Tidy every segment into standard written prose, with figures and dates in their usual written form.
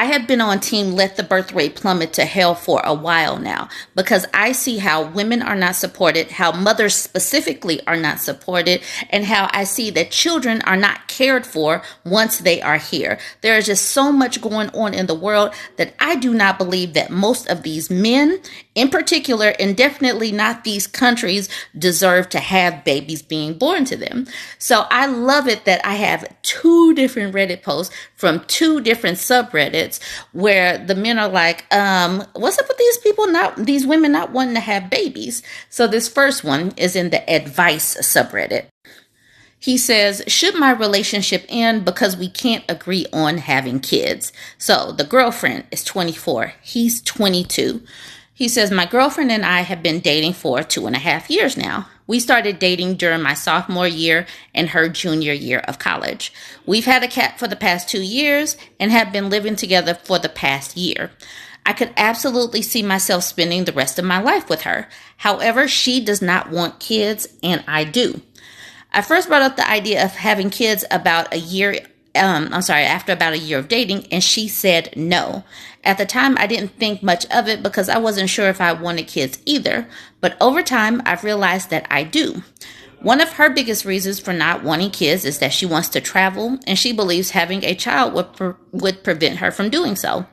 I have been on team let the birth rate plummet to hell for a while now because I see how women are not supported, how mothers specifically are not supported, and how I see that children are not cared for once they are here. There is just so much going on in the world that I do not believe that most of these men, in particular, and definitely not these countries, deserve to have babies being born to them. So I love it that I have 2 different Reddit posts from 2 different subreddits where the men are like, what's up with these women not wanting to have babies? So this first one is in the advice subreddit. He says, should my relationship end because we can't agree on having kids? So the girlfriend is 24. He's 22. He says, my girlfriend and I have been dating for 2.5 years now. We started dating during my sophomore year and her junior year of college. We've had a cat for the past 2 years and have been living together for the past year. I could absolutely see myself spending the rest of my life with her. However, she does not want kids and I do. I first brought up the idea of having kids after about a year of dating, and she said no. At the time, I didn't think much of it because I wasn't sure if I wanted kids either. But over time, I've realized that I do. One of her biggest reasons for not wanting kids is that she wants to travel, and she believes having a child would prevent her from doing so.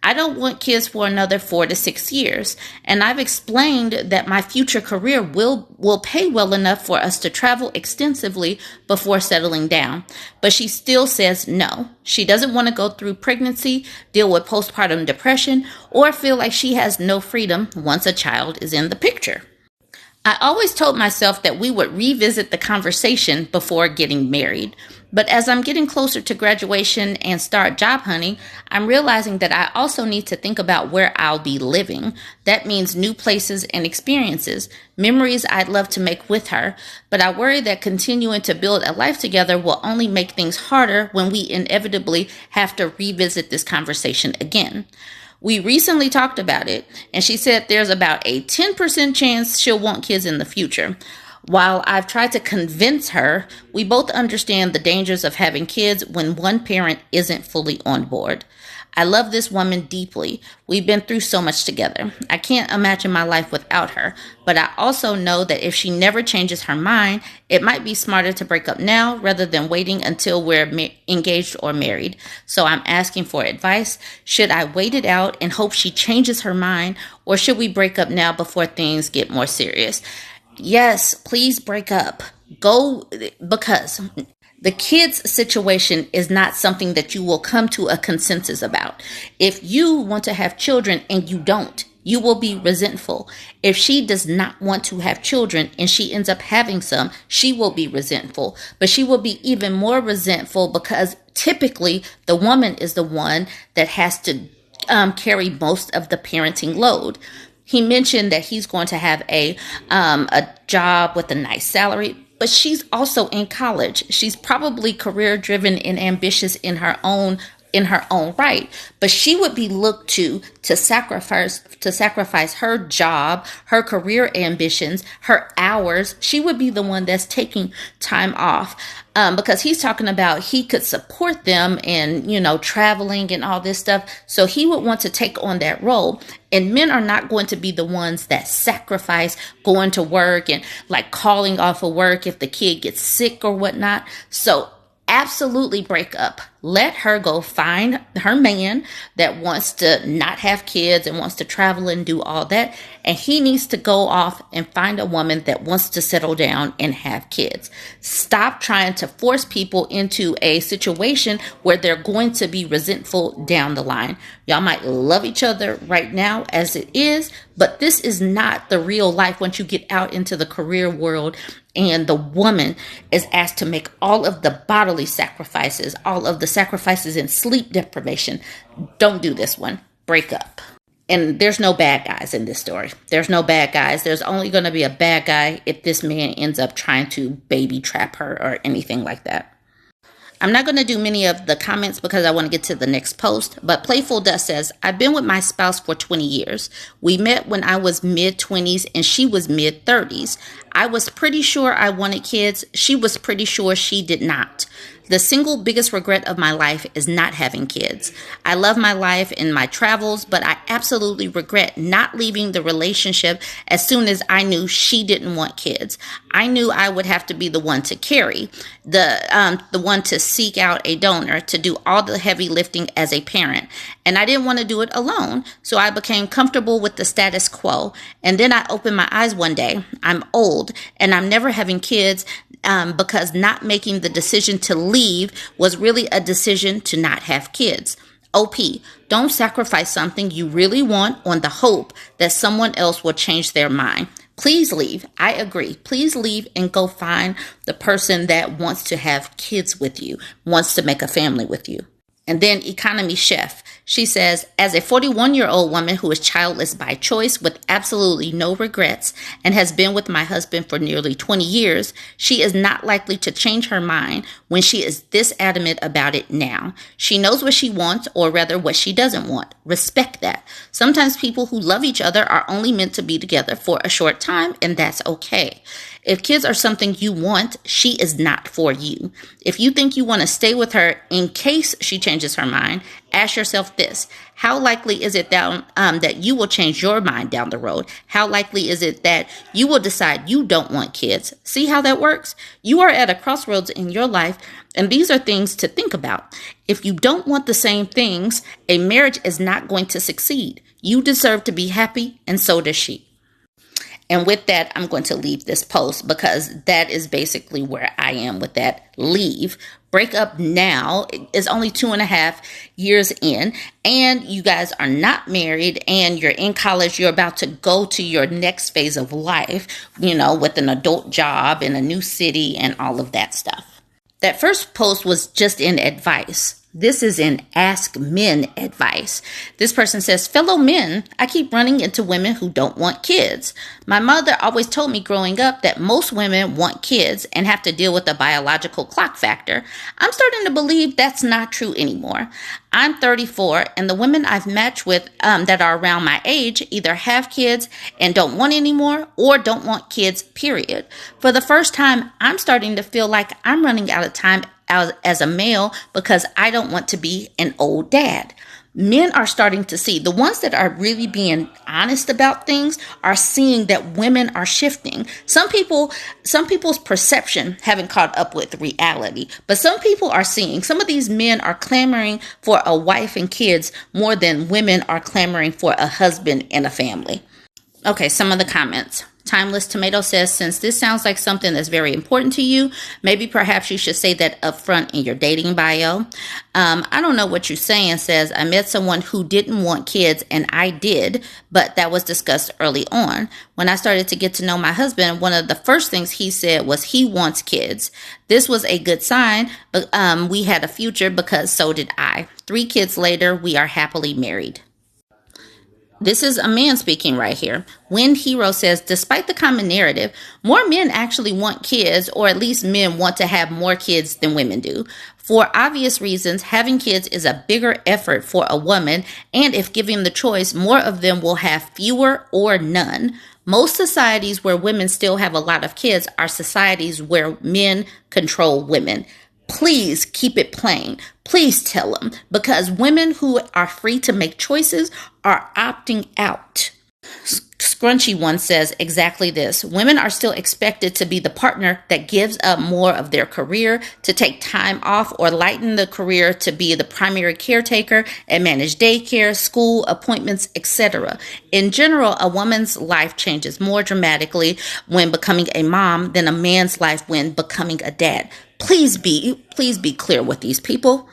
I don't want kids for another 4 to 6 years, and I've explained that my future career will pay well enough for us to travel extensively before settling down. But she still says no. She doesn't want to go through pregnancy, deal with postpartum depression, or feel like she has no freedom once a child is in the picture. I always told myself that we would revisit the conversation before getting married. But as I'm getting closer to graduation and start job hunting, I'm realizing that I also need to think about where I'll be living. That means new places and experiences, memories I'd love to make with her. But I worry that continuing to build a life together will only make things harder when we inevitably have to revisit this conversation again. We recently talked about it, and she said there's about a 10% chance she'll want kids in the future. While I've tried to convince her, we both understand the dangers of having kids when one parent isn't fully on board. I love this woman deeply. We've been through so much together. I can't imagine my life without her, but I also know that if she never changes her mind, it might be smarter to break up now rather than waiting until we're engaged or married. So I'm asking for advice. Should I wait it out and hope she changes her mind, or should we break up now before things get more serious? Yes, please break up. Because the kids situation is not something that you will come to a consensus about. If you want to have children and you don't, you will be resentful. If she does not want to have children and she ends up having some, she will be resentful. But she will be even more resentful because typically the woman is the one that has to carry most of the parenting load. He mentioned that he's going to have a job with a nice salary, but she's also in college. She's probably career driven and ambitious in her own right, but she would be looked to sacrifice her job, her career ambitions, her hours. She would be the one that's taking time off. Because he's talking about he could support them in, traveling and all this stuff. So he would want to take on that role. And men are not going to be the ones that sacrifice going to work and like calling off of work if the kid gets sick or whatnot. So absolutely break up. Let her go find her man that wants to not have kids and wants to travel and do all that. And he needs to go off and find a woman that wants to settle down and have kids. Stop trying to force people into a situation where they're going to be resentful down the line. Y'all might love each other right now as it is, but this is not the real life once you get out into the career world and the woman is asked to make all of the bodily sacrifices, all of the sacrifices in sleep deprivation. Don't do this one. Break up. And there's no bad guys in this story. There's no bad guys. There's only going to be a bad guy if this man ends up trying to baby trap her or anything like that. I'm not going to do many of the comments because I want to get to the next post, but Playful Dust says, I've been with my spouse for 20 years. We met when I was mid-20s and she was mid-30s. I was pretty sure I wanted kids. She was pretty sure she did not. The single biggest regret of my life is not having kids. I love my life and my travels, but I absolutely regret not leaving the relationship as soon as I knew she didn't want kids. I knew I would have to be the one to carry, the one to seek out a donor, to do all the heavy lifting as a parent. And I didn't want to do it alone, so I became comfortable with the status quo. And then I opened my eyes one day. I'm old, and I'm never having kids, because not making the decision to leave was really a decision to not have kids. OP, don't sacrifice something you really want on the hope that someone else will change their mind. Please leave. I agree. Please leave and go find the person that wants to have kids with you, wants to make a family with you. And then Economy Chef, she says, as a 41-year-old woman who is childless by choice with absolutely no regrets and has been with my husband for nearly 20 years, she is not likely to change her mind when she is this adamant about it now. She knows what she wants, or rather what she doesn't want. Respect that. Sometimes people who love each other are only meant to be together for a short time, and that's okay. If kids are something you want, she is not for you. If you think you want to stay with her in case she changes her mind, ask yourself this. How likely is it that you will change your mind down the road? How likely is it that you will decide you don't want kids? See how that works? You are at a crossroads in your life, and these are things to think about. If you don't want the same things, a marriage is not going to succeed. You deserve to be happy, and so does she. And with that, I'm going to leave this post because that is basically where I am with that. Leave. Break up now. It's only 2.5 years in, and you guys are not married, and you're in college. You're about to go to your next phase of life, with an adult job in a new city and all of that stuff. That first post was just in advice. This is in Ask Men advice. This person says, fellow men, I keep running into women who don't want kids. My mother always told me growing up that most women want kids and have to deal with the biological clock factor. I'm starting to believe that's not true anymore. I'm 34, and the women I've matched with that are around my age either have kids and don't want anymore or don't want kids, period. For the first time, I'm starting to feel like I'm running out of time as a male because I don't want to be an old dad. Men are starting to see, the ones that are really being honest about things are seeing that women are shifting. Some people's perception haven't caught up with reality, but some people are seeing, some of these men are clamoring for a wife and kids more than women are clamoring for a husband and a family. Okay, some of the comments. Timeless Tomato says, since this sounds like something that's very important to you, maybe perhaps you should say that up front in your dating bio. I don't know what you're saying. Says, I met someone who didn't want kids and I did, but that was discussed early on. When I started to get to know my husband, one of the first things he said was he wants kids. This was a good sign, but we had a future because so did I. 3 kids later, we are happily married. This is a man speaking right here. Wind Hero says, despite the common narrative, more men actually want kids, or at least men want to have more kids than women do. For obvious reasons, having kids is a bigger effort for a woman, and if given the choice, more of them will have fewer or none. Most societies where women still have a lot of kids are societies where men control women. Please keep it plain. Please tell them, because women who are free to make choices are opting out. Scrunchy One says exactly this. Women are still expected to be the partner that gives up more of their career, to take time off or lighten the career, to be the primary caretaker and manage daycare, school, appointments, etc. In general, a woman's life changes more dramatically when becoming a mom than a man's life when becoming a dad. Please be clear with these people.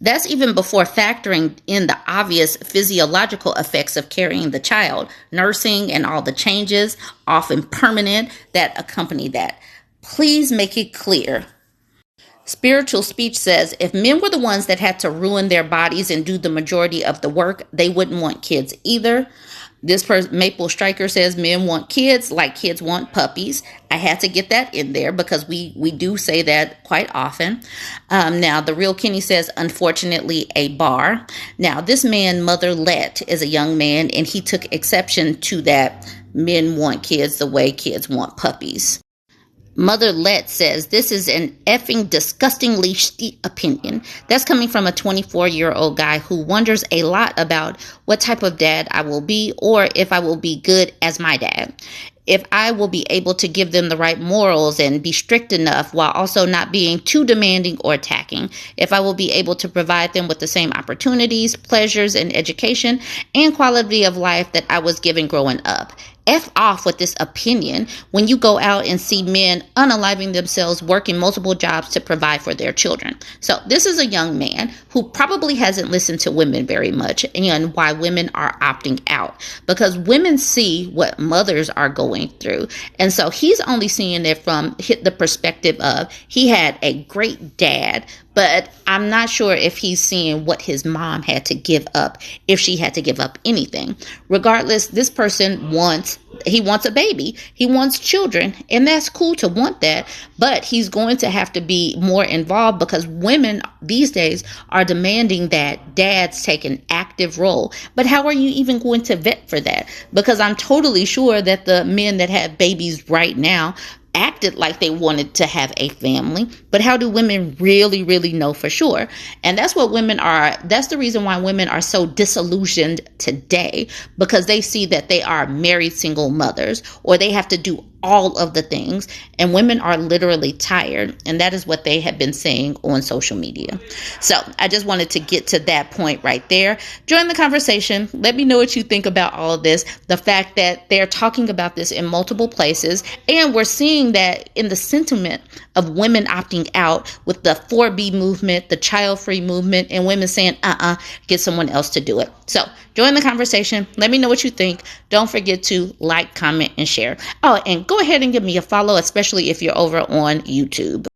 That's even before factoring in the obvious physiological effects of carrying the child, nursing, and all the changes, often permanent, that accompany that. Please make it clear. Spiritual Speech says, if men were the ones that had to ruin their bodies and do the majority of the work, they wouldn't want kids either. This person, Maple Striker, says men want kids like kids want puppies. I had to get that in there because we do say that quite often. Now, The Real Kenny says, unfortunately, a bar. Now, this man, Mother Let, is a young man, and he took exception to that men want kids the way kids want puppies. Mother Let says, this is an effing disgustingly shitty opinion. That's coming from a 24-year-old guy who wonders a lot about what type of dad I will be, or if I will be good as my dad. If I will be able to give them the right morals and be strict enough while also not being too demanding or attacking. If I will be able to provide them with the same opportunities, pleasures, and education and quality of life that I was given growing up. F off with this opinion when you go out and see men unaliving themselves working multiple jobs to provide for their children. So this is a young man who probably hasn't listened to women very much and why women are opting out, because women see what mothers are going through. And so he's only seeing it from the perspective of he had a great dad, but I'm not sure if he's seeing what his mom had to give up, if she had to give up anything. Regardless, this person wants a baby. He wants children, and that's cool to want that, but he's going to have to be more involved because women these days are demanding that dads take an active role. But how are you even going to vet for that? Because I'm totally sure that the men that have babies right now acted like they wanted to have a family, but how do women really know for sure? And that's the reason why women are so disillusioned today, because they see that they are married single mothers, or they have to do all of the things, and women are literally tired, and that is what they have been saying on social media. So I just wanted to get to that point right there. Join the conversation. Let me know what you think about all of this. The fact that they're talking about this in multiple places, and we're seeing that in the sentiment of women opting out with the 4B movement, the child-free movement, and women saying, get someone else to do it. So join the conversation. Let me know what you think. Don't forget to like, comment, and share. Oh, and go ahead and give me a follow, especially if you're over on YouTube.